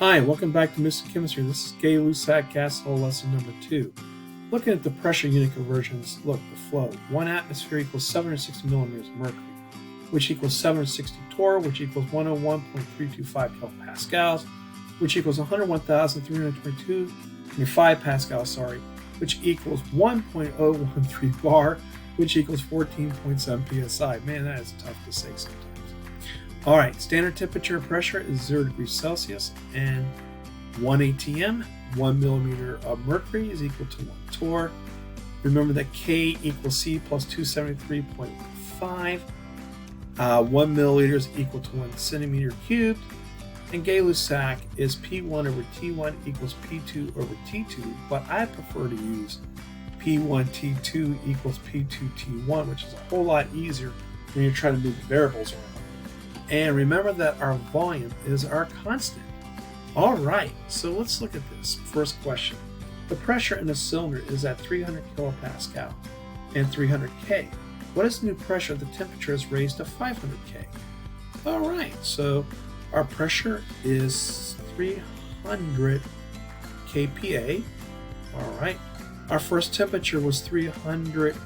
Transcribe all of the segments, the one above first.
Hi, welcome back to Mr. Chemistry. This is Lussac Gas Law Lesson number 2. Looking at the pressure unit conversions, look, the flow. 1 atmosphere equals 760 millimeters of mercury, which equals 760 torr, which equals 101.325 kilopascals, which equals 101,322.5 pascals, which equals 1.013 bar, which equals 14.7 psi. Man, that is tough to say sometimes. All right, standard temperature and pressure is 0 degrees Celsius, and 1 atm, 1 millimeter of mercury is equal to 1 torr. Remember that K equals C plus 273.5. 1 milliliter is equal to 1 centimeter cubed. And Gay-Lussac is P1 over T1 equals P2 over T2, but I prefer to use P1 T2 equals P2 T1, which is a whole lot easier when you're trying to move the variables around. And remember that our volume is our constant. All right, so let's look at this. First question. The pressure in a cylinder is at 300 kilopascal and 300 K. What is the new pressure if the temperature is raised to 500 K? All right, so our pressure is 300 kPa. All right, our first temperature was 300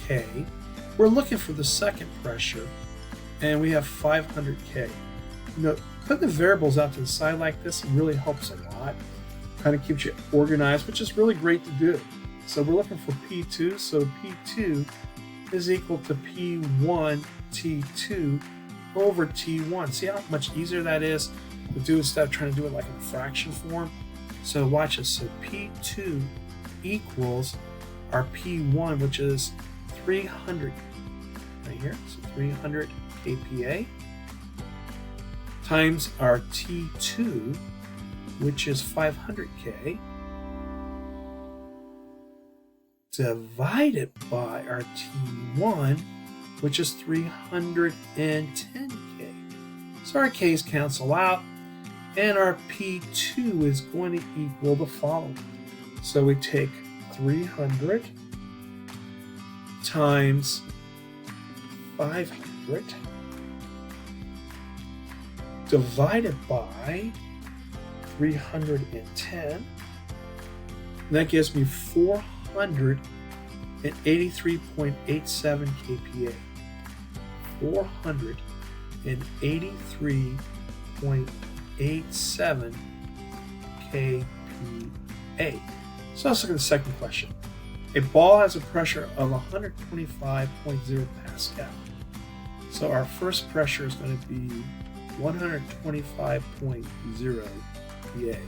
K. We're looking for the second pressure, and we have 500 K. Putting the variables out to the side like this really helps a lot. Kind of keeps you organized, which is really great to do. So we're looking for P2, so P2 is equal to P1 T2 over T1. See how much easier that is to do instead of trying to do it like in a fraction form? So watch this. So P2 equals our P1, which is 300 right here. So 300 kPa times our T2, which is 500 K, divided by our T1, which is 310 K. So our K's cancel out, and our P2 is going to equal the following. So we take 300 times 500 divided by 310, and that gives me 483.87 kPa. 483.87 kPa. So let's look at the second question. A ball has a pressure of 125.0 pascal. So our first pressure is going to be 125.0 PA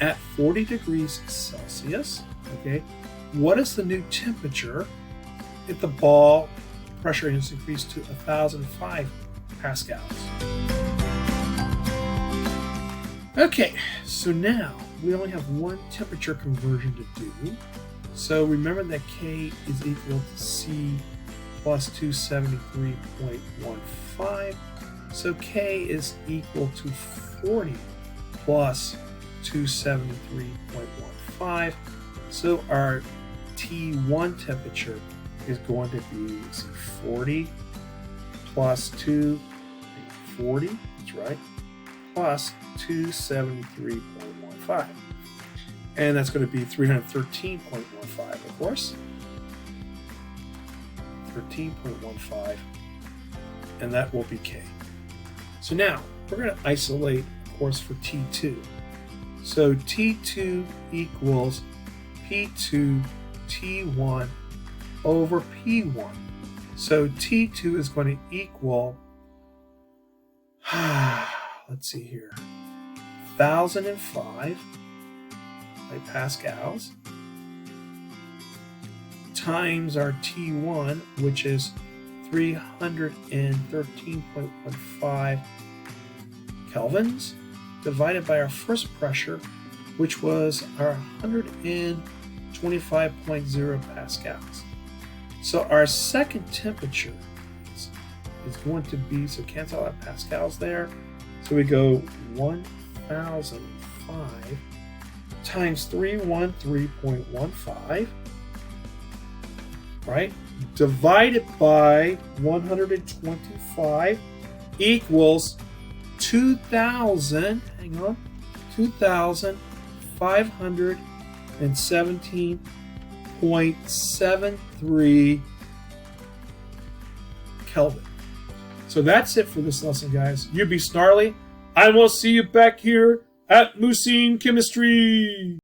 at 40 degrees Celsius. Okay, what is the new temperature if the ball pressure has increased to 1,005 pascals? Okay, so now we only have one temperature conversion to do. So remember that K is equal to C plus 273.15. So K is equal to 40 plus 273.15. So our T1 temperature is going to be 40 plus 240, that's right, plus 273.15. And that's going to be 313.15, of course. 13.15, and that will be K. So now we're going to isolate, of course, for T2. So T2 equals P2 T1 over P1. So T2 is going to equal, let's see here, 1,005 pascals times our T1, which is 313.15 kelvins, divided by our first pressure, which was our 125.0 pascals. So our second temperature is going to be, so cancel out pascals there. So we go 1,005 times 313.15, right? Divided by 125 equals 2,000, hang on, 2,517.73 Kelvin. So that's it for this lesson, guys. You be snarly. I will see you back here at Mucine Chemistry.